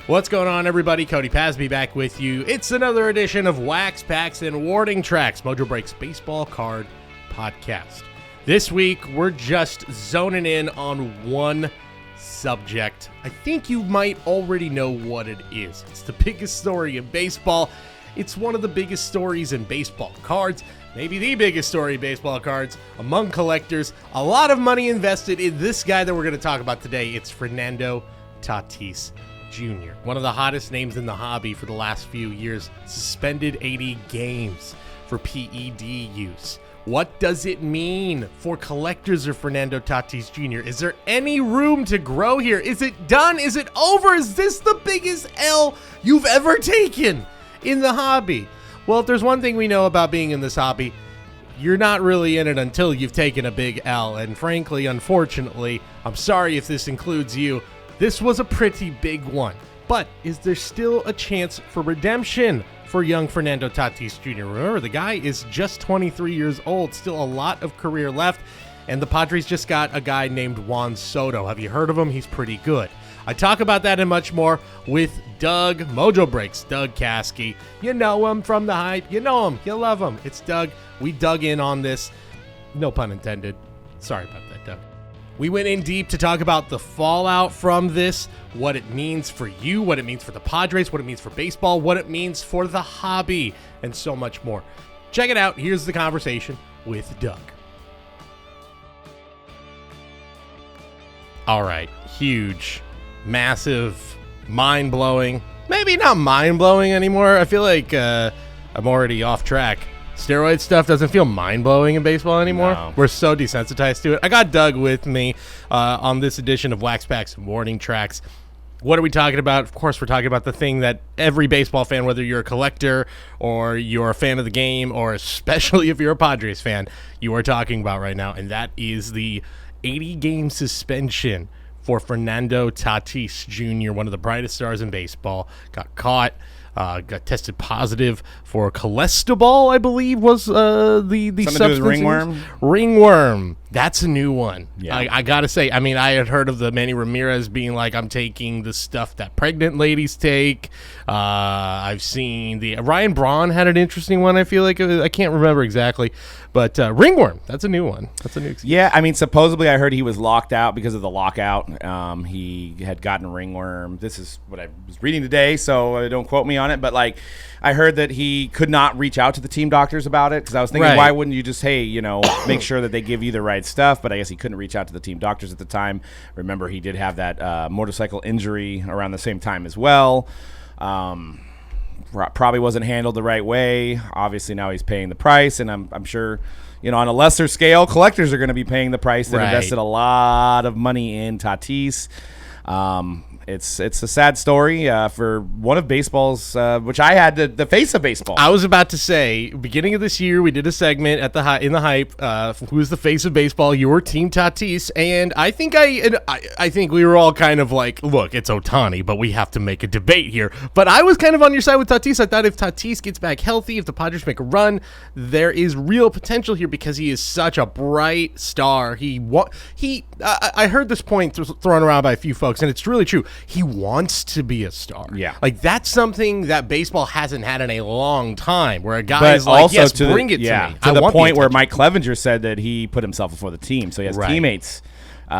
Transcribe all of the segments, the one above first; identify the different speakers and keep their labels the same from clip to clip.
Speaker 1: What's going on, everybody? Cody Pasby back with you. It's another edition of Wax Packs and Warning Tracks, Mojobreak's baseball card podcast. This week, we're just zoning in on one subject. I think you might already know what it is. It's the biggest story in baseball. It's one of the biggest stories in baseball cards, maybe the biggest story in baseball cards among collectors. A lot of money invested in this guy that we're going to talk about today. It's Fernando Tatis Jr., one of the hottest names in the hobby for the last few years, suspended 80 games for PED use. What does it mean for collectors of Fernando Tatis Jr.? Is there any room to grow here? Is it done? Is it over? Is this the biggest L you've ever taken in the hobby? Well, if there's one thing we know about being in this hobby, you're not really in it until you've taken a big L. And frankly, unfortunately, I'm sorry if this includes you, this was a pretty big one. But is there still a chance for redemption for young Fernando Tatis Jr.? Remember, the guy is just 23 years old, still a lot of career left, and the Padres just got a guy named Juan Soto. Have you heard of him? He's pretty good. I talk about that and much more with Doug Mojobreak's Doug Caskey. You know him from the hype. You know him. You love him. It's Doug. We dug in on this. No pun intended. Sorry about that, Doug. We went in deep to talk about the fallout from this, what it means for you, what it means for the Padres, what it means for baseball, what it means for the hobby, and so much more. Check it out. Here's the conversation with Doug. All right. Huge, massive, mind-blowing. Maybe not mind-blowing anymore. I feel like I'm already off track. Steroid stuff doesn't feel mind-blowing in baseball anymore. No. We're so desensitized to it. I got Doug with me on this edition of Wax Packs and Warning Tracks. What are we talking about? Of course, we're talking about the thing that every baseball fan, whether you're a collector or you're a fan of the game, or especially if you're a Padres fan, you are talking about right now, and that is the 80-game suspension for Fernando Tatis Jr., one of the brightest stars in baseball. Got caught. Got tested positive for cholesterol, I believe, was the substance.
Speaker 2: Ringworm?
Speaker 1: Ringworm. That's a new one.
Speaker 2: Yeah.
Speaker 1: I got to say, I mean, I had heard of the Manny Ramirez being like, I'm taking the stuff that pregnant ladies take. I've seen the Ryan Braun had an interesting one, I feel like. I can't remember exactly. But ringworm, that's a new one. That's a new excuse.
Speaker 2: Yeah, I mean, supposedly I heard he was locked out because of the lockout. He had gotten ringworm. This is what I was reading today, so don't quote me on it. But, like, I heard that he could not reach out to the team doctors about it because I was thinking,
Speaker 1: right,
Speaker 2: why wouldn't you just, make sure that they give you the right stuff? But I guess he couldn't reach out to the team doctors at the time. Remember, he did have that motorcycle injury around the same time as well. Probably wasn't handled the right way. Obviously, now he's paying the price, and I'm sure, on a lesser scale, collectors are going to be paying the price that invested a lot of money in Tatis. It's a sad story for one of baseball's, which I had the face of baseball.
Speaker 1: I was about to say, beginning of this year, we did a segment at in the hype. Who's the face of baseball? Your team, Tatis, and I think I think we were all kind of like, look, it's Ohtani, but we have to make a debate here. But I was kind of on your side with Tatis. I thought if Tatis gets back healthy, if the Padres make a run, there is real potential here because he is such a bright star. I heard this point thrown around by a few folks, and it's really true. He wants to be a star.
Speaker 2: Yeah.
Speaker 1: Like, that's something that baseball hasn't had in a long time, where a guy is like, yes, bring it to me.
Speaker 2: To the point where Mike Clevenger said that he put himself before the team. So he has teammates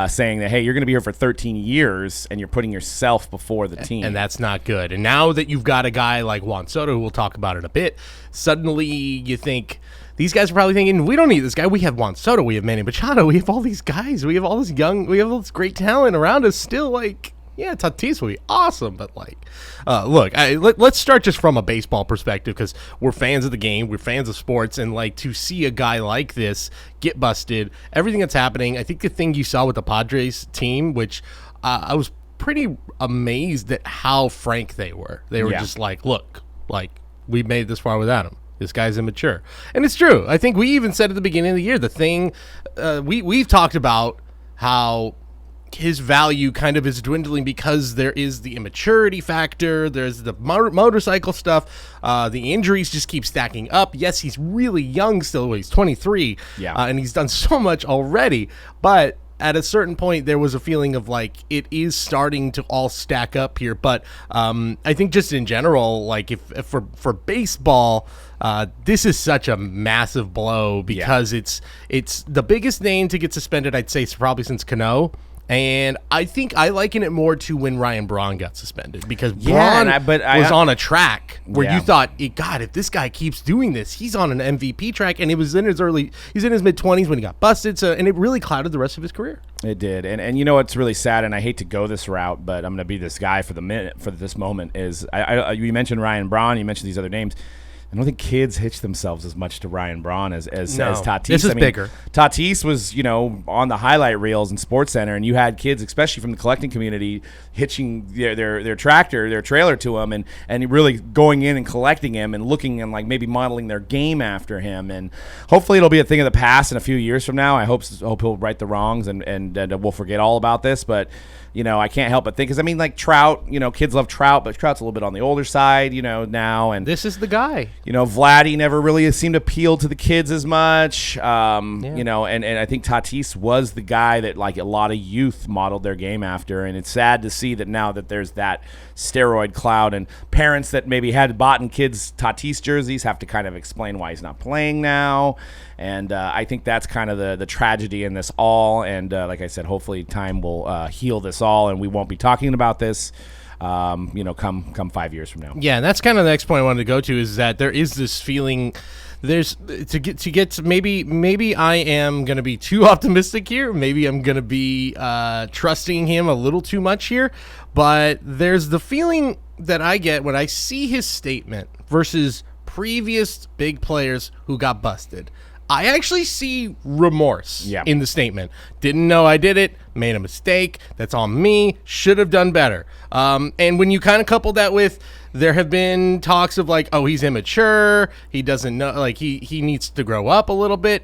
Speaker 2: saying that, hey, you're going to be here for 13 years, and you're putting yourself before the team.
Speaker 1: And that's not good. And now that you've got a guy like Juan Soto, who we'll talk about in a bit, suddenly you think, these guys are probably thinking, we don't need this guy. We have Juan Soto. We have Manny Machado. We have all these guys. We have all this great talent around us still, like, yeah, Tatis will be awesome, but look, let's start just from a baseball perspective because we're fans of the game, we're fans of sports, and to see a guy like this get busted, everything that's happening. I think the thing you saw with the Padres team, which I was pretty amazed at how frank they were. They were just like, look, we made this far without him. This guy's immature, and it's true. I think we even said at the beginning of the year, the thing we've talked about how his value kind of is dwindling because there is the immaturity factor, there's the motorcycle stuff, the injuries just keep stacking up. Yes, he's really young still, he's 23, and he's done so much already, but at a certain point, there was a feeling of like it is starting to all stack up here. But I think just in general, like if for baseball, this is such a massive blow because it's the biggest name to get suspended, I'd say, probably since Cano. And I think I liken it more to when Ryan Braun got suspended because Braun was on a track where you thought, God, if this guy keeps doing this, he's on an MVP track. And he's in his mid-20s when he got busted. So, and it really clouded the rest of his career.
Speaker 2: It did. And you know what's really sad, and I hate to go this route, but I'm going to be this guy for this moment, is you mentioned Ryan Braun, you mentioned these other names. I don't think kids hitch themselves as much to Ryan Braun as Tatis.
Speaker 1: This is bigger.
Speaker 2: Tatis was, on the highlight reels in SportsCenter, and you had kids, especially from the collecting community, hitching their tractor, their trailer to him, and really going in and collecting him and looking and like maybe modeling their game after him. And hopefully it'll be a thing of the past in a few years from now. I hope he'll right the wrongs and we'll forget all about this. But I can't help but think, because like Trout, kids love Trout, but Trout's a little bit on the older side, now. And
Speaker 1: this is the guy.
Speaker 2: Vladdy never really seemed to appeal to the kids as much. And I think Tatis was the guy that like a lot of youth modeled their game after. And it's sad to see that now that there's that steroid cloud, and parents that maybe had bought in kids Tatis jerseys have to kind of explain why he's not playing now. And I think that's kind of the tragedy in this all. And like I said, hopefully time will heal this all, and we won't be talking about this come 5 years from now.
Speaker 1: Yeah, and that's kind of the next point I wanted to go to, is that there is this feeling there's to get maybe I am going to be too optimistic here. Maybe I'm going to be trusting him a little too much here, but there's the feeling that I get when I see his statement versus previous big players who got busted. I actually see remorse in the statement. Didn't know I did it. Made a mistake. That's on me. Should have done better. And when you kind of couple that with, there have been talks of like, oh, he's immature. He doesn't know, like he needs to grow up a little bit.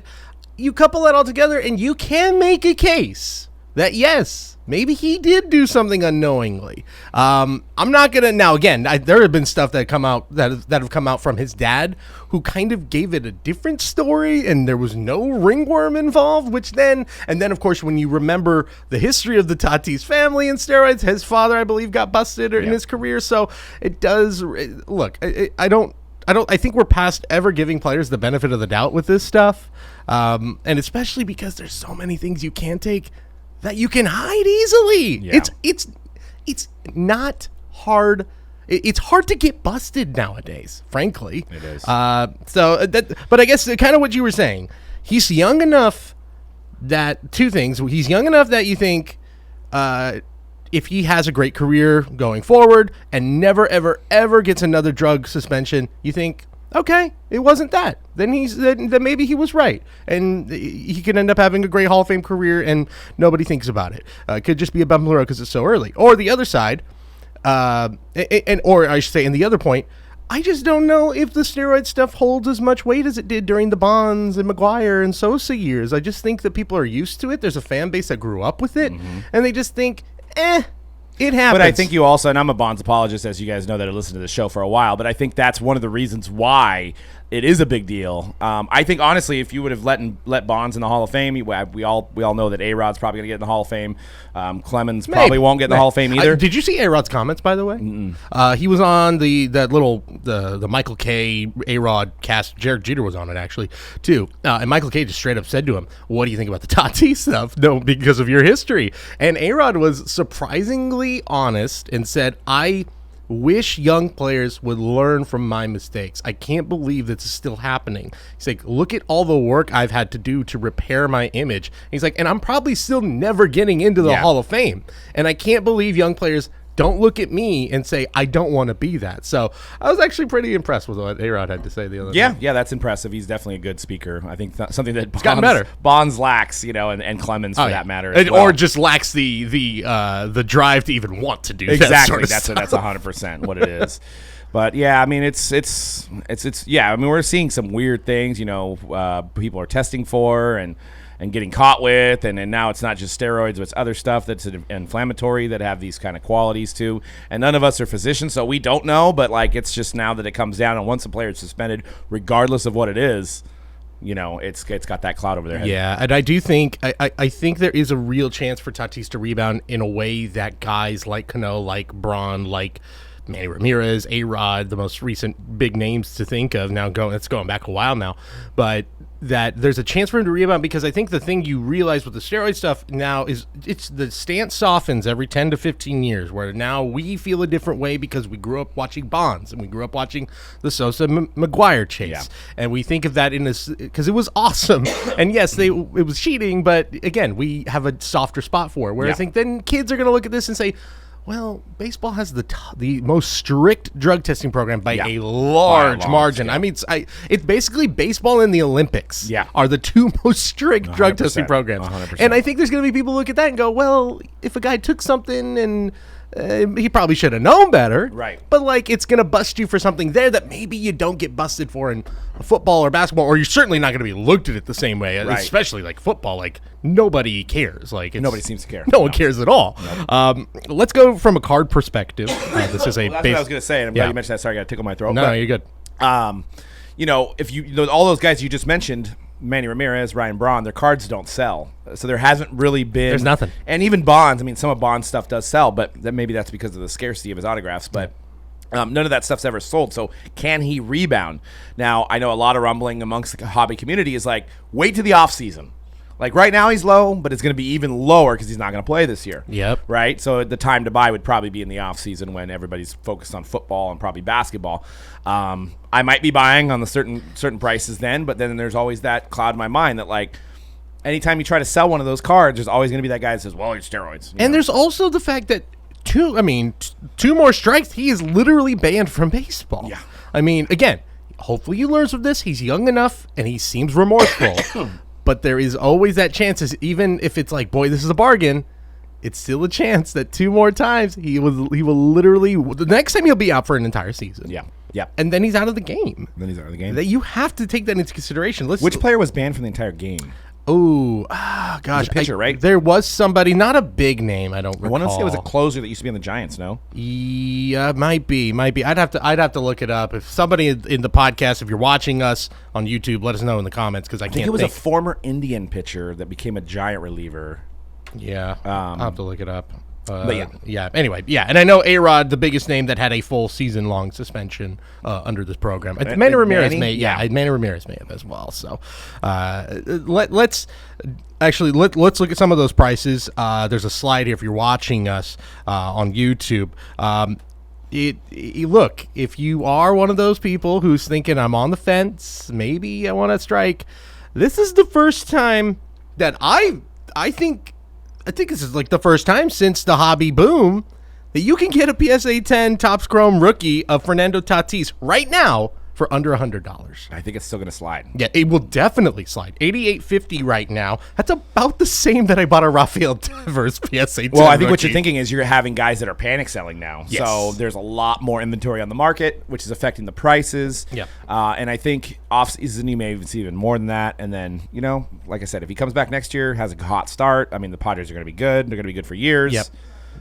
Speaker 1: You couple that all together and you can make a case that, yes, maybe he did do something unknowingly. I'm not gonna now. Again, there have been stuff that have come out from his dad, who kind of gave it a different story, and there was no ringworm involved. And then of course, when you remember the history of the Tatis family and steroids, his father, I believe, got busted in his career. So it does look. I think we're past ever giving players the benefit of the doubt with this stuff, and especially because there's so many things you can't take that you can hide easily. Yeah. It's not hard. It's hard to get busted nowadays, frankly.
Speaker 2: It is.
Speaker 1: But I guess kind of what you were saying, he's young enough that two things. He's young enough that you think if he has a great career going forward and never, ever, ever gets another drug suspension, you think, okay, it wasn't that. Then maybe he was right, and he could end up having a great Hall of Fame career, and nobody thinks about it. It could just be a bump in the road because it's so early. Or the other side, or I should say, in the other point, I just don't know if the steroid stuff holds as much weight as it did during the Bonds and McGuire and Sosa years. I just think that people are used to it. There's a fan base that grew up with it, and they just think, it happens.
Speaker 2: But I think you also, and I'm a Bonds apologist, as you guys know that have listened to the show for a while, but I think that's one of the reasons why it is a big deal. I think, honestly, if you would have let Bonds in the Hall of Fame, we all know that A-Rod's probably going to get in the Hall of Fame. Clemens probably won't get in the Hall of Fame either.
Speaker 1: Did you see A-Rod's comments, by the way? He was on the Michael K. A-Rod cast. Jared Jeter was on it, actually, too. And Michael K. just straight up said to him, what do you think about the Tatis stuff? No, because of your history. And A-Rod was surprisingly honest and said, I wish young players would learn from my mistakes. I can't believe this is still happening. He's like, look at all the work I've had to do to repair my image. He's like, and I'm probably still never getting into the Hall of Fame. And I can't believe young players don't look at me and say, I don't want to be that. So I was actually pretty impressed with what A-Rod had to say the other day.
Speaker 2: Yeah, that's impressive. He's definitely a good speaker. I think something that
Speaker 1: Bonds
Speaker 2: lacks, and Clemens for that matter,
Speaker 1: or just lacks the drive to even want to do
Speaker 2: exactly.
Speaker 1: That sort of
Speaker 2: that's
Speaker 1: stuff.
Speaker 2: 100% what it is. But yeah, I mean, it's yeah. I mean, we're seeing some weird things. People are testing for and getting caught with, and now it's not just steroids, but it's other stuff that's inflammatory that have these kind of qualities too. And none of us are physicians, so we don't know, but like it's just now that it comes down, and once a player is suspended, regardless of what it is, it's got that cloud over their head.
Speaker 1: Yeah, and I do think I think there is a real chance for Tatis to rebound in a way that guys like Cano, like Braun, like Manny Ramirez, A-Rod, the most recent big names to think of now. It's going back a while now, but that there's a chance for him to rebound, because I think the thing you realize with the steroid stuff now is it's the stance softens every 10 to 15 years, where now we feel a different way because we grew up watching Bonds and we grew up watching the Sosa McGuire chase, and we think of that in this because it was awesome. And yes, it was cheating, but again, we have a softer spot for it. Where I think then kids are going to look at this and say, well, baseball has the most strict drug testing program by a large margin. I mean, it's basically baseball and the Olympics are the two most strict drug testing programs. 100%. And I think there's going to be people who look at that and go, well, if a guy took something and he probably should have known better.
Speaker 2: Right.
Speaker 1: But, like, it's going to bust you for something there that maybe you don't get busted for in football or basketball, or you're certainly not going to be looked at it the same way, especially, like, football. Like, nobody cares. Like,
Speaker 2: nobody seems to care.
Speaker 1: No one cares at all. Nope. Let's go from a card perspective. This is
Speaker 2: that's what I was going to say, and I'm glad you mentioned that. Sorry, I got to tickle my throat.
Speaker 1: No, you're good.
Speaker 2: If all those guys you just mentioned, Manny Ramirez, Ryan Braun, their cards don't sell. So there hasn't really been.
Speaker 1: There's nothing.
Speaker 2: And even Bonds, I mean, some of Bonds' stuff does sell, but maybe that's because of the scarcity of his autographs. But none of that stuff's ever sold. So can he rebound? Now, I know a lot of rumbling amongst the hobby community is like, wait to the offseason. Like right now he's low, but it's going to be even lower because he's not going to play this year.
Speaker 1: Yep.
Speaker 2: Right? So the time to buy would probably be in the offseason when everybody's focused on football and probably basketball. I might be buying on the certain prices then, but then there's always that cloud in my mind that, like, anytime you try to sell one of those cards, there's always going to be that guy that says, well, it's steroids.
Speaker 1: And there's also the fact that two more strikes, he is literally banned from baseball.
Speaker 2: Yeah.
Speaker 1: I mean, again, hopefully he learns from this. He's young enough and he seems remorseful. But there is always that chance, even if it's like, boy, this is a bargain, it's still a chance that two more times he will literally, the next time he'll be out for an entire season.
Speaker 2: Yeah. Yeah.
Speaker 1: And then he's out of the game. That you have to take that into consideration.
Speaker 2: Which player was banned from the entire game?
Speaker 1: Oh, gosh.
Speaker 2: Pitcher, right?
Speaker 1: There was somebody, not a big name, I don't recall.
Speaker 2: I want to say it was a closer that used to be on the Giants, no?
Speaker 1: Yeah, might be. I'd have to look it up. If somebody in the podcast, if you're watching us on YouTube, let us know in the comments, because I can't think.
Speaker 2: It was a former Indian pitcher that became a Giant reliever.
Speaker 1: Yeah, I'll have to look it up.
Speaker 2: But
Speaker 1: anyway, and I know A-Rod, the biggest name that had a full season-long suspension under this program. Manny Ramirez may have as well. So let's look at some of those prices. There's a slide here if you're watching us on YouTube. Look, if you are one of those people who's thinking, I'm on the fence, maybe I want to strike, this is the first time that I think this is like the first time since the hobby boom that you can get a PSA 10 Topps Chrome rookie of Fernando Tatis right now for under $100.
Speaker 2: I think it's still going to slide.
Speaker 1: Yeah, it will definitely slide. $88.50 right now. That's about the same that I bought a Rafael Devers PSA 10
Speaker 2: Well, I think
Speaker 1: rookie.
Speaker 2: what you're thinking is you're having guys that are panic selling now.
Speaker 1: Yes.
Speaker 2: So there's a lot more inventory on the market, which is affecting the prices.
Speaker 1: Yeah.
Speaker 2: And I think off-season you may even see even more than that. And then, like I said, if he comes back next year, has a hot start, I mean, the Padres are going to be good. They're going to be good for years.
Speaker 1: Yep.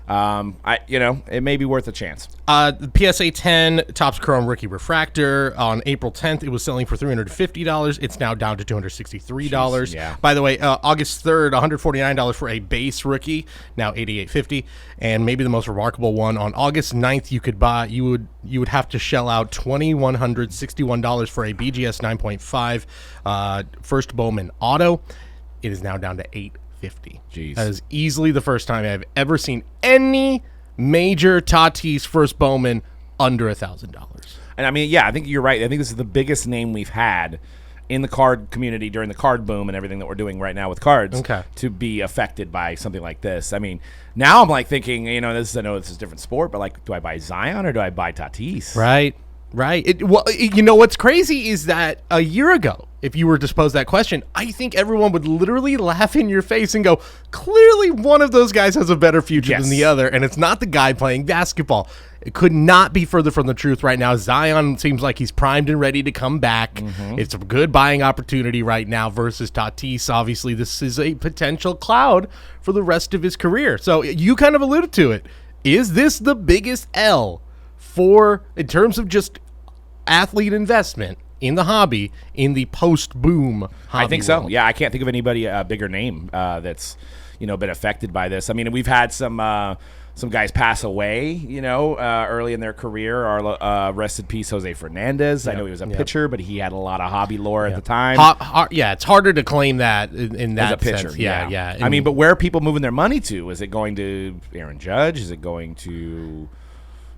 Speaker 2: It may be worth a chance.
Speaker 1: The PSA 10 Topps Chrome rookie refractor on April 10th, it was selling for $350. It's now down to $263.
Speaker 2: Jeez, yeah.
Speaker 1: By the way, August 3rd, $149 for a base rookie, now $88.50. And maybe the most remarkable one, on August 9th, you would have to shell out $2,161 for a BGS 9.5 first Bowman auto. It is now down to $850.
Speaker 2: Jeez.
Speaker 1: That is easily the first time I've ever seen any major Tatis first Bowman under $1,000.
Speaker 2: And I mean, I think you're right. I think this is the biggest name we've had in the card community during the card boom and everything that we're doing right now with cards to be affected by something like this. I mean, now I'm like thinking, I know this is a different sport, but like, do I buy Zion or do I buy Tatis?
Speaker 1: Right. What's crazy is that a year ago, if you were to pose that question, I think everyone would literally laugh in your face and go, clearly one of those guys has a better future than the other, and it's not the guy playing basketball. It could not be further from the truth right now. Zion seems like he's primed and ready to come back. Mm-hmm. It's a good buying opportunity right now versus Tatis. Obviously, this is a potential cloud for the rest of his career. So you kind of alluded to it. Is this the biggest L in terms of just athlete investment in the hobby, in the post-boom hobby
Speaker 2: I think so.
Speaker 1: world.
Speaker 2: Yeah, I can't think of anybody bigger name that's been affected by this. I mean, we've had some guys pass away, early in their career. Our rest in peace, Jose Fernandez. I know he was a pitcher, but he had a lot of hobby lore at the time.
Speaker 1: It's harder to claim that in that
Speaker 2: as a pitcher.
Speaker 1: sense. Yeah.
Speaker 2: I mean, but where are people moving their money to? Is it going to Aaron Judge? Is it going to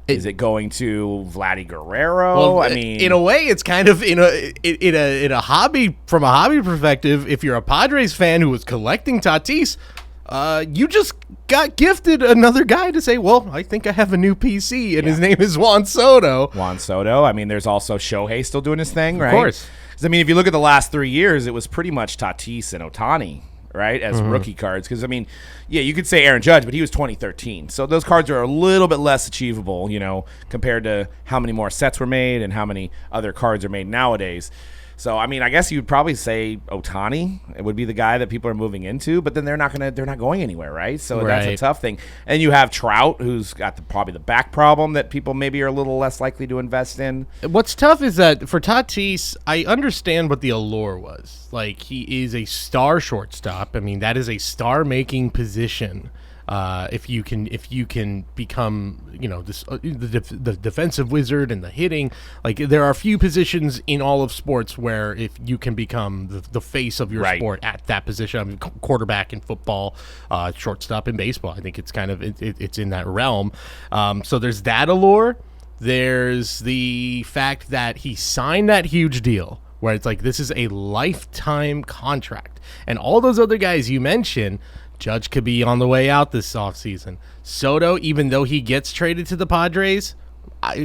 Speaker 2: Vladdy Guerrero?
Speaker 1: Well,
Speaker 2: I mean,
Speaker 1: in a way, it's kind of in a hobby, from a hobby perspective. If you're a Padres fan who was collecting Tatis, you just got gifted another guy to say, well, I think I have a new PC, and his name is Juan Soto.
Speaker 2: Juan Soto. I mean, there's also Shohei still doing his thing, right?
Speaker 1: Of course.
Speaker 2: 'Cause, I mean, if you look at the last 3 years, it was pretty much Tatis and Ohtani, right, as rookie cards. Because, I mean, you could say Aaron Judge, but he was 2013. So those cards are a little bit less achievable, compared to how many more sets were made and how many other cards are made nowadays. So, I mean, I guess you'd probably say Ohtani would be the guy that people are moving into, but then they're not going anywhere, right? So that's a tough thing. And you have Trout, who's got probably the back problem that people maybe are a little less likely to invest in.
Speaker 1: What's tough is that for Tatis, I understand what the allure was. Like, he is a star shortstop. I mean, that is a star-making position. If you can become, the defensive wizard and the hitting, like, there are few positions in all of sports where if you can become the face of your sport at that position. I mean, quarterback in football, shortstop in baseball. I think it's kind of it's in that realm. So there's that allure. There's the fact that he signed that huge deal where it's like, this is a lifetime contract, and all those other guys you mentioned. Judge could be on the way out this offseason. Soto, even though he gets traded to the Padres,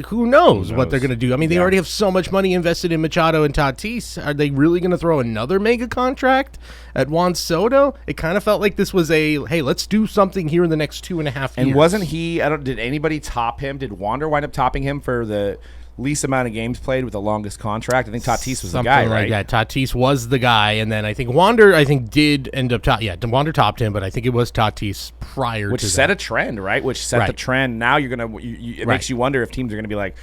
Speaker 1: who knows what they're going to do? I mean, they already have so much money invested in Machado and Tatis. Are they really going to throw another mega contract at Juan Soto? It kind of felt like this was hey, let's do something here in the next 2.5 years.
Speaker 2: And wasn't he, did anybody top him? Did Wander wind up topping him for the least amount of games played with the longest contract? I think Tatis was the guy, right?
Speaker 1: Like that. Tatis was the guy, and then I think Wander, did end up Wander topped him, but I think it was Tatis prior to that.
Speaker 2: Which set a trend, right? Which set the trend. Now you're gonna. It makes you wonder if teams are gonna be like,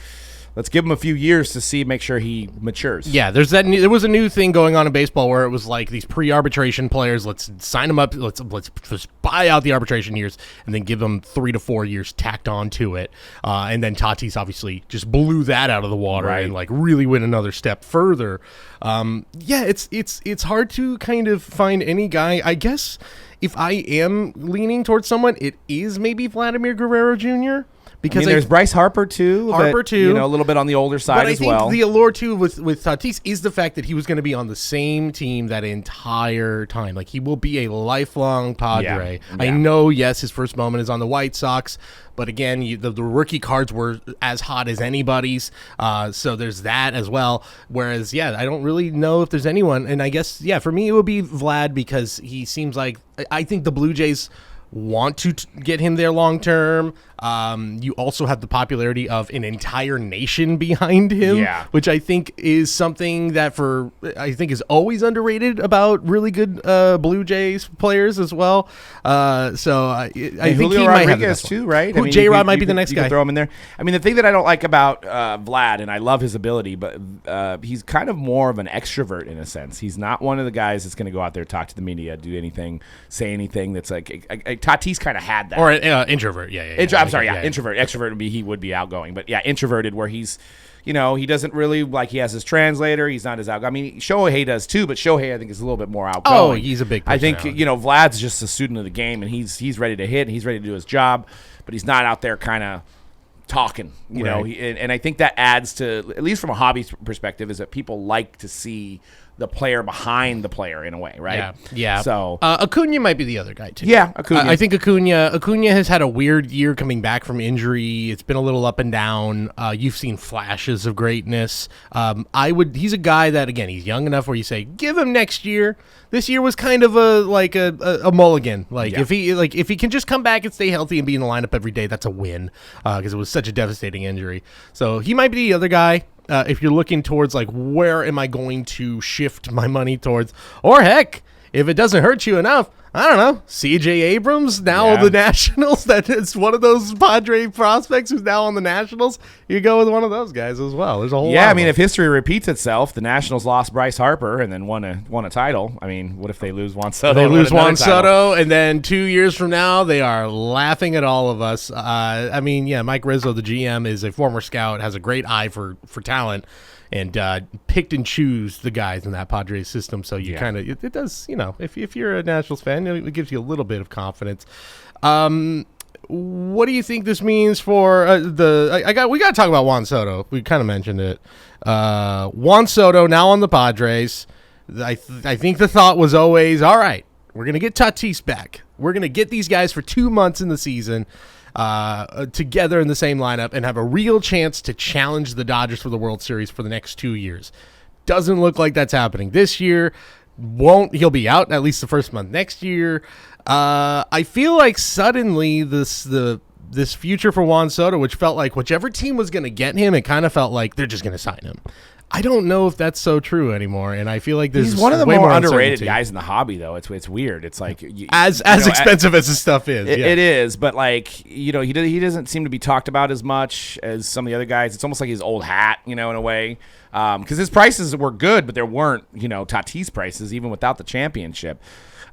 Speaker 2: let's give him a few years to make sure he matures.
Speaker 1: Yeah, there was a new thing going on in baseball where it was like these pre-arbitration players. Let's sign them up. Let's just buy out the arbitration years and then give them 3 to 4 years tacked on to it. And then Tatis obviously just blew that out of the water and really went another step further. It's hard to kind of find any guy. I guess if I am leaning towards someone, it is maybe Vladimir Guerrero Jr. Because
Speaker 2: there's Bryce Harper too.
Speaker 1: A
Speaker 2: little bit on the older side as well.
Speaker 1: But I think the allure too with Tatis is the fact that he was going to be on the same team that entire time. Like, he will be a lifelong Padre. Yeah. I know, yes, his first moment is on the White Sox, but again, the rookie cards were as hot as anybody's. So there's that as well. Whereas, I don't really know if there's anyone. And I guess, for me, it would be Vlad, because he seems like, I think the Blue Jays want to get him there long term. You also have the popularity of an entire nation behind him, which I think is something that is always underrated about really good Blue Jays players as well. I think
Speaker 2: Julio
Speaker 1: he
Speaker 2: Rodriguez
Speaker 1: might have the best
Speaker 2: too, right?
Speaker 1: J-Rod might be the next guy.
Speaker 2: You can throw him in there. I mean, the thing that I don't like about Vlad, and I love his ability, but he's kind of more of an extrovert in a sense. He's not one of the guys that's going to go out there, talk to the media, do anything, say anything that's like Tatis kind of had that.
Speaker 1: Or introvert,
Speaker 2: introvert. Extrovert would be outgoing, but introverted, where he's, he doesn't really, he has his translator. He's not as outgoing. I mean, Shohei does too, but Shohei, I think, is a little bit more outgoing.
Speaker 1: Oh, he's a big personality.
Speaker 2: I think, Vlad's just a student of the game, and he's ready to hit, and he's ready to do his job, but he's not out there kind of talking, know. And I think that adds to, at least from a hobby perspective, is that people like to see the player behind the player in a way, right?
Speaker 1: Yeah.
Speaker 2: So
Speaker 1: Acuna might be the other guy too.
Speaker 2: Yeah, Acuna.
Speaker 1: I think Acuna has had a weird year coming back from injury. It's been a little up and down. You've seen flashes of greatness. He's a guy that, again, he's young enough where you say, give him next year. This year was kind of a mulligan. If he can just come back and stay healthy and be in the lineup every day, that's a win, because it was such a devastating injury. So he might be the other guy. If you're looking towards, where am I going to shift my money towards? Or heck, if it doesn't hurt you enough, I don't know, C.J. Abrams now on the Nationals. That is one of those Padre prospects who's now on the Nationals. You go with one of those guys as well. There's a whole lot.
Speaker 2: I mean, if history repeats itself, the Nationals lost Bryce Harper and then won a title. I mean, what if they lose Juan Soto?
Speaker 1: They lose Juan Soto, and then 2 years from now, they are laughing at all of us. I mean, Mike Rizzo, the GM, is a former scout, has a great eye for talent, and picked and choose the guys in that Padres system. So you kind of it does, if you're a Nationals fan, it gives you a little bit of confidence. What do you think this means for we got to talk about Juan Soto. We kind of mentioned it. Juan Soto now on the Padres. I think the thought was always, all right, we're going to get Tatis back. We're going to get these guys for 2 months in the season together in the same lineup and have a real chance to challenge the Dodgers for the World Series for the next 2 years. Doesn't look like that's happening this year. He'll be out at least the first month next year. I feel like suddenly this future for Juan Soto, which felt like whichever team was going to get him, it kind of felt like they're just going to sign him. I don't know if that's so true anymore, and I feel like
Speaker 2: he's one of the more underrated guys in the hobby, though. It's weird. It's like
Speaker 1: as expensive as his stuff is.
Speaker 2: It is, but like he doesn't seem to be talked about as much as some of the other guys. It's almost like his old hat, in a way, because his prices were good, but there weren't Tatis prices even without the championship.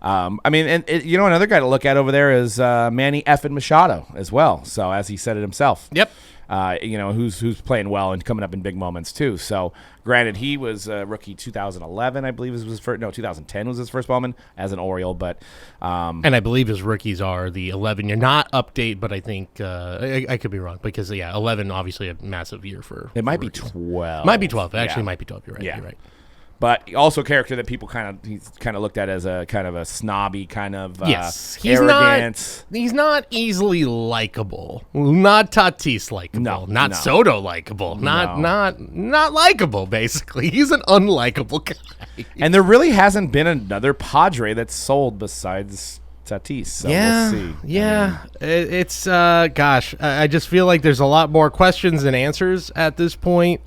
Speaker 2: I mean, and another guy to look at over there is Manny effing Machado as well. So as he said it himself.
Speaker 1: Yep.
Speaker 2: Who's playing well and coming up in big moments too. So, granted, he was rookie 2011, I believe was his first. No, 2010 was his first moment as an Oriole. But
Speaker 1: and I believe his rookies are the 11 year, not update, but I think I could be wrong because 11 obviously a massive year for.
Speaker 2: It might
Speaker 1: rookies.
Speaker 2: be 12.
Speaker 1: Might be 12. Actually, might be 12. You're right.
Speaker 2: Yeah.
Speaker 1: You're right.
Speaker 2: But also a character that people he's kind of looked at as a kind of a snobby kind of
Speaker 1: he's
Speaker 2: arrogant.
Speaker 1: He's not easily likable. Not Tatis likable. Not Soto likable. Not likable. Basically, he's an unlikable guy.
Speaker 2: And there really hasn't been another Padre that's sold besides Tatis. So we'll see.
Speaker 1: Yeah. It's gosh, I just feel like there's a lot more questions than answers at this point.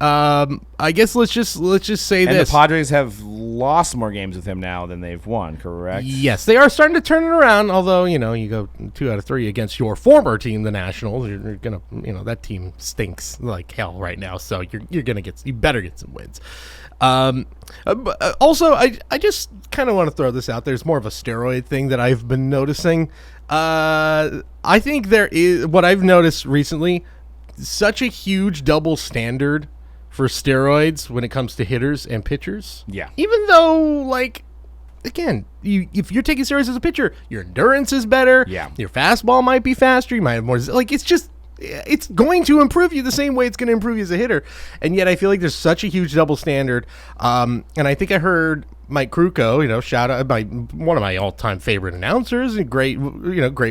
Speaker 1: I guess let's just say
Speaker 2: and
Speaker 1: this.
Speaker 2: The Padres have lost more games with him now than they've won, correct?
Speaker 1: Yes, they are starting to turn it around, although, you go 2 out of 3 against your former team, the Nationals. You're going to, that team stinks like hell right now, so you better get some wins. Also, I just kind of want to throw this out there. It's more of a steroid thing that I've been noticing. I think there is, what I've noticed recently, such a huge double standard for steroids when it comes to hitters and pitchers.
Speaker 2: Yeah.
Speaker 1: Even though, again, if you're taking steroids as a pitcher, your endurance is better.
Speaker 2: Yeah.
Speaker 1: Your fastball might be faster. You might have more. It's going to improve you the same way it's going to improve you as a hitter. And yet I feel like there's such a huge double standard. And I think I heard Mike Krukow, shout out by one of my all-time favorite announcers, a great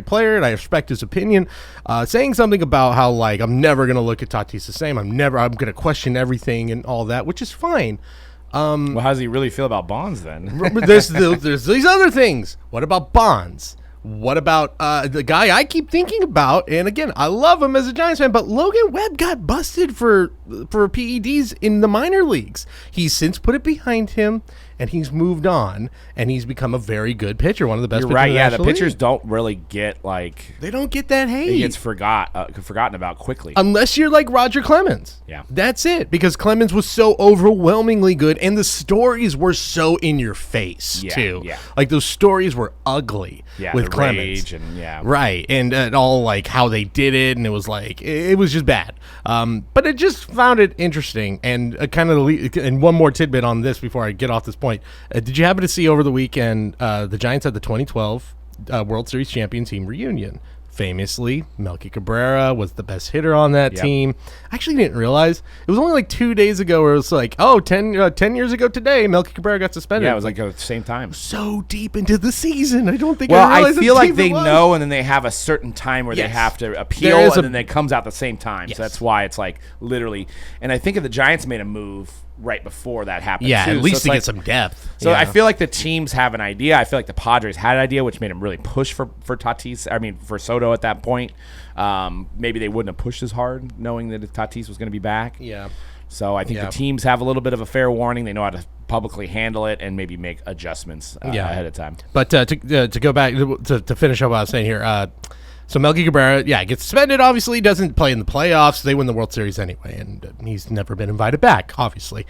Speaker 1: player, and I respect his opinion, saying something about how, I'm never going to look at Tatis the same. I'm going to question everything and all that, which is fine.
Speaker 2: Well, how does he really feel about Bonds then?
Speaker 1: there's these other things. What about Bonds? What about the guy I keep thinking about? And again, I love him as a Giants fan, but Logan Webb got busted for PEDs in the minor leagues. He's since put it behind him, and he's moved on, and he's become a very good pitcher, one of the best. You're pitchers right. In the National
Speaker 2: the pitchers
Speaker 1: League.
Speaker 2: Don't really get
Speaker 1: they don't get that hate.
Speaker 2: He gets forgotten about quickly,
Speaker 1: unless you're like Roger Clemens.
Speaker 2: Yeah,
Speaker 1: that's it. Because Clemens was so overwhelmingly good, and the stories were so in your face too.
Speaker 2: Yeah,
Speaker 1: those stories were ugly.
Speaker 2: Yeah,
Speaker 1: with
Speaker 2: the
Speaker 1: Clemens.
Speaker 2: Rage and
Speaker 1: right, and all how they did it, and it was it was just bad. But I just found it interesting, and and one more tidbit on this before I get off this point. Did you happen to see over the weekend the Giants had the 2012 World Series champion team reunion? Famously, Melky Cabrera was the best hitter on that team. I actually didn't realize. It was only 2 days ago where it was 10 years ago today, Melky Cabrera got suspended.
Speaker 2: Yeah, it was at the same time.
Speaker 1: So deep into the season. I don't think
Speaker 2: I feel like they know, and then they have a certain time where they have to appeal, and then it comes out the same time. Yes. So that's why it's literally. And I think if the Giants made a move right before that happened.
Speaker 1: Yeah,
Speaker 2: too.
Speaker 1: at least to get some depth.
Speaker 2: So I feel like the teams have an idea. I feel like the Padres had an idea, which made them really push for Tatis. I mean, for Soto at that point. Maybe they wouldn't have pushed as hard knowing that Tatis was going to be back.
Speaker 1: Yeah.
Speaker 2: So I think the teams have a little bit of a fair warning. They know how to publicly handle it and maybe make adjustments ahead of time.
Speaker 1: But to go back to finish up what I was saying here, so Melky Cabrera, gets suspended. Obviously, doesn't play in the playoffs. They win the World Series anyway, and he's never been invited back. Obviously,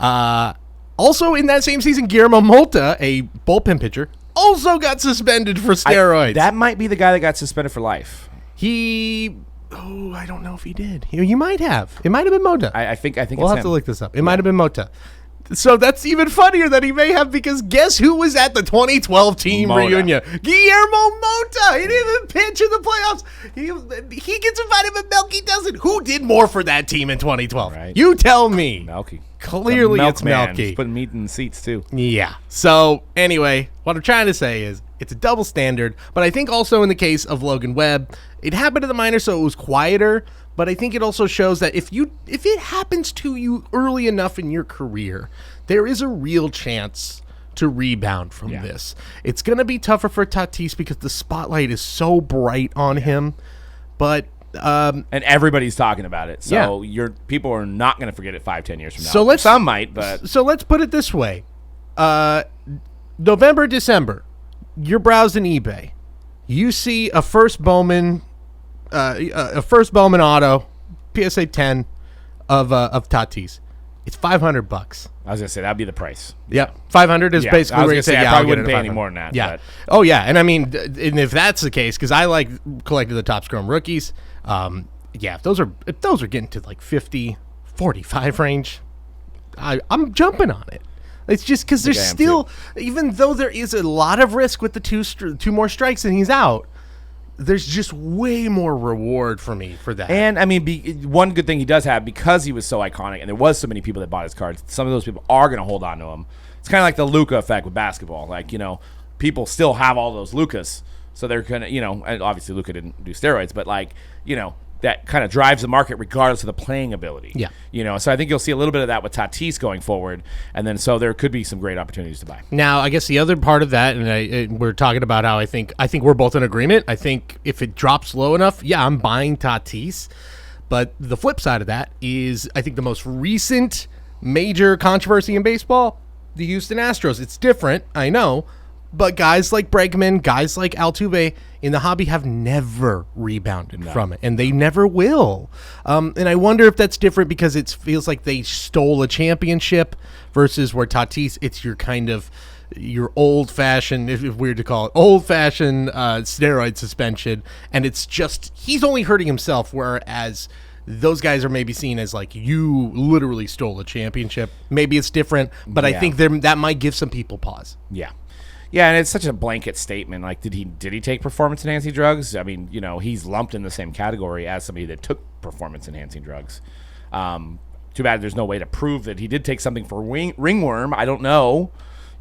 Speaker 1: also in that same season, Guillermo Molta, a bullpen pitcher, also got suspended for steroids.
Speaker 2: That might be the guy that got suspended for life.
Speaker 1: I don't know if he did. You might have. It might have been Mota.
Speaker 2: I think
Speaker 1: we'll have to look this up. It might have been Mota. So that's even funnier that he may have, because guess who was at the 2012 team reunion? Guillermo Mota. He didn't even pitch in the playoffs. He gets invited, but Melky doesn't. Who did more for that team in 2012?
Speaker 2: Right.
Speaker 1: You tell me.
Speaker 2: Melky.
Speaker 1: Clearly it's Melky.
Speaker 2: He's putting meat in the seats too.
Speaker 1: Yeah. So anyway, what I'm trying to say is it's a double standard, but I think also in the case of Logan Webb, it happened in the minors, so it was quieter. But I think it also shows that if it happens to you early enough in your career, there is a real chance to rebound from this. It's going to be tougher for Tatis because the spotlight is so bright on him. But
Speaker 2: and everybody's talking about it, so people are not going to forget it 5-10 years from now.
Speaker 1: So
Speaker 2: some might, but
Speaker 1: so let's put it this way: November, December, you're browsing eBay, you see a first Bowman auto, PSA 10 of Tatis. It's $500.
Speaker 2: I was gonna say that'd be the price.
Speaker 1: Yep, 500 is basically where you say,
Speaker 2: I probably wouldn't pay any more than that.
Speaker 1: Yeah.
Speaker 2: But.
Speaker 1: Oh yeah, and I mean, and if that's the case, because I like collecting the top scrum rookies. If those are getting to like 50, 45 range, I'm jumping on it. It's just because there's still, even though there is a lot of risk with the two more strikes and he's out, there's just way more reward for me for that.
Speaker 2: And I mean, one good thing he does have, because he was so iconic and there was so many people that bought his cards, some of those people are going to hold on to him. It's kind of like the Luka effect with basketball. Like, people still have all those Lukas, so they're going to, and obviously Luka didn't do steroids, but that kind of drives the market regardless of the playing ability.
Speaker 1: Yeah.
Speaker 2: So I think you'll see a little bit of that with Tatis going forward, and then so there could be some great opportunities to buy.
Speaker 1: Now, I guess the other part of that, and we're talking about how I think we're both in agreement. I think if it drops low enough, I'm buying Tatis. But the flip side of that is, I think the most recent major controversy in baseball, the Houston Astros. It's different, I know, but guys like Bregman, guys like Altuve in the hobby have never rebounded from it, and they never will. And I wonder if that's different because it feels like they stole a championship versus where Tatis, it's your kind of your old-fashioned, if weird to call it, old-fashioned steroid suspension, and it's just he's only hurting himself, whereas those guys are maybe seen as like, you literally stole a championship. Maybe it's different, but I think that might give some people pause.
Speaker 2: Yeah, and it's such a blanket statement. Like, did he take performance-enhancing drugs? I mean, he's lumped in the same category as somebody that took performance-enhancing drugs. Too bad there's no way to prove that he did take something for ringworm. I don't know,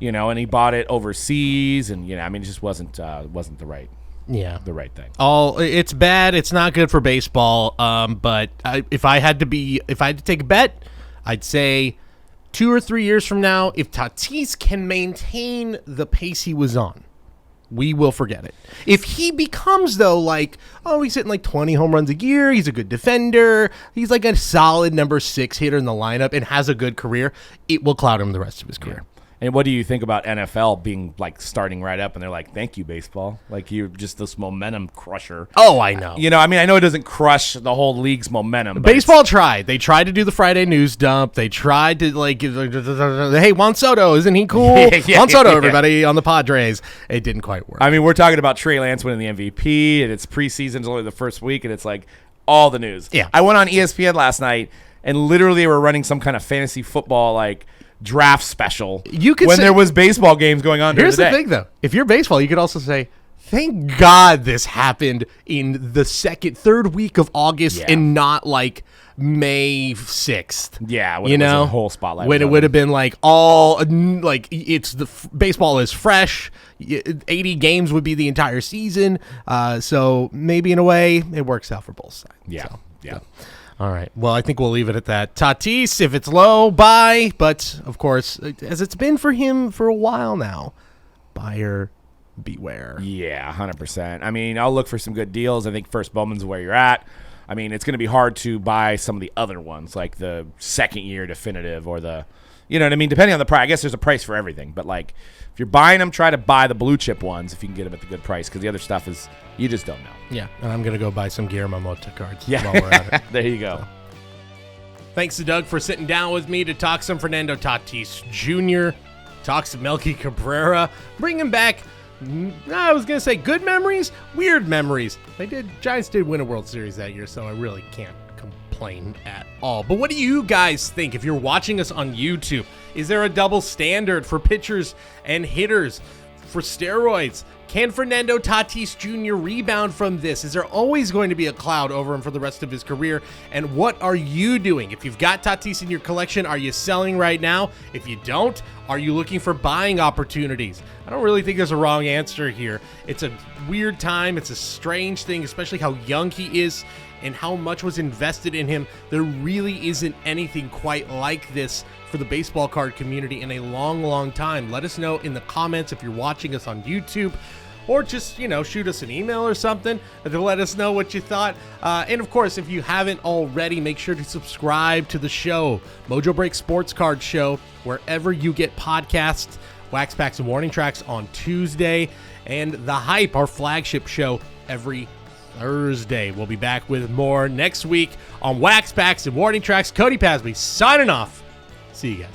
Speaker 2: and he bought it overseas, and it just wasn't the right. The right thing.
Speaker 1: It's bad. It's not good for baseball. But if I had to take a bet, I'd say 2 or 3 years from now, if Tatis can maintain the pace he was on, we will forget it. If he becomes, though, he's hitting 20 home runs a year, he's a good defender, he's like a solid number 6 hitter in the lineup and has a good career, it will cloud him the rest of his career.
Speaker 2: And what do you think about NFL being starting right up and they're like, thank you, baseball. You're just this momentum crusher.
Speaker 1: Oh, I know.
Speaker 2: I know it doesn't crush the whole league's momentum.
Speaker 1: Baseball tried. They tried to do the Friday news dump. They tried to hey, Juan Soto, isn't he cool? Juan Soto, everybody on the Padres. It didn't quite work.
Speaker 2: I mean, we're talking about Trey Lance winning the MVP, and it's preseason, it's only the first week, and it's all the news.
Speaker 1: Yeah.
Speaker 2: I went on ESPN last night, and literally they were running some kind of fantasy football draft special there was baseball games going on.
Speaker 1: Here's the thing, though. If you're baseball, you could also say, thank God this happened in the third week of August and not May 6th.
Speaker 2: Yeah, when it was a whole spotlight.
Speaker 1: When it would have been baseball is fresh. 80 games would be the entire season. So maybe in a way it works out for both sides.
Speaker 2: Yeah.
Speaker 1: All right. Well, I think we'll leave it at that. Tatis, if it's low, buy. But, of course, as it's been for him for a while now, buyer beware.
Speaker 2: Yeah, 100%. I mean, I'll look for some good deals. I think first Bowman's where you're at. I mean, it's going to be hard to buy some of the other ones, like the second-year definitive or the, You know what I mean? Depending on the price. I guess there's a price for everything. But, like, if you're buying them, try to buy the blue chip ones if you can get them at the good price, because the other stuff is, you just don't know.
Speaker 1: Yeah, and I'm going to go buy some Guillermo Mota cards while we're at it.
Speaker 2: There you go.
Speaker 1: So. Thanks to Doug for sitting down with me to talk some Fernando Tatis Jr., talk some Melky Cabrera, bring him back. I was going to say good memories, weird memories. Giants did win a World Series that year, so I really can't complain at all. But what do you guys think if you're watching us on YouTube? Is there a double standard for pitchers and hitters for steroids? Can Fernando Tatis Jr. rebound from this? Is there always going to be a cloud over him for the rest of his career? And what are you doing? If you've got Tatis in your collection, are you selling right now? If you don't, are you looking for buying opportunities? I don't really think there's a wrong answer here. It's a weird time. It's a strange thing, especially how young he is and how much was invested in him. There really isn't anything quite like this for the baseball card community in a long, long time. Let us know in the comments if you're watching us on YouTube, or just, shoot us an email or something to let us know what you thought. And of course, if you haven't already, make sure to subscribe to the show, Mojobreak Sports Card Show, wherever you get podcasts. Wax Packs and Warning Tracks on Tuesday, and The Hype, our flagship show, every Thursday. We'll be back with more next week on Wax Packs and Warning Tracks. Cody Pasby signing off. See you guys.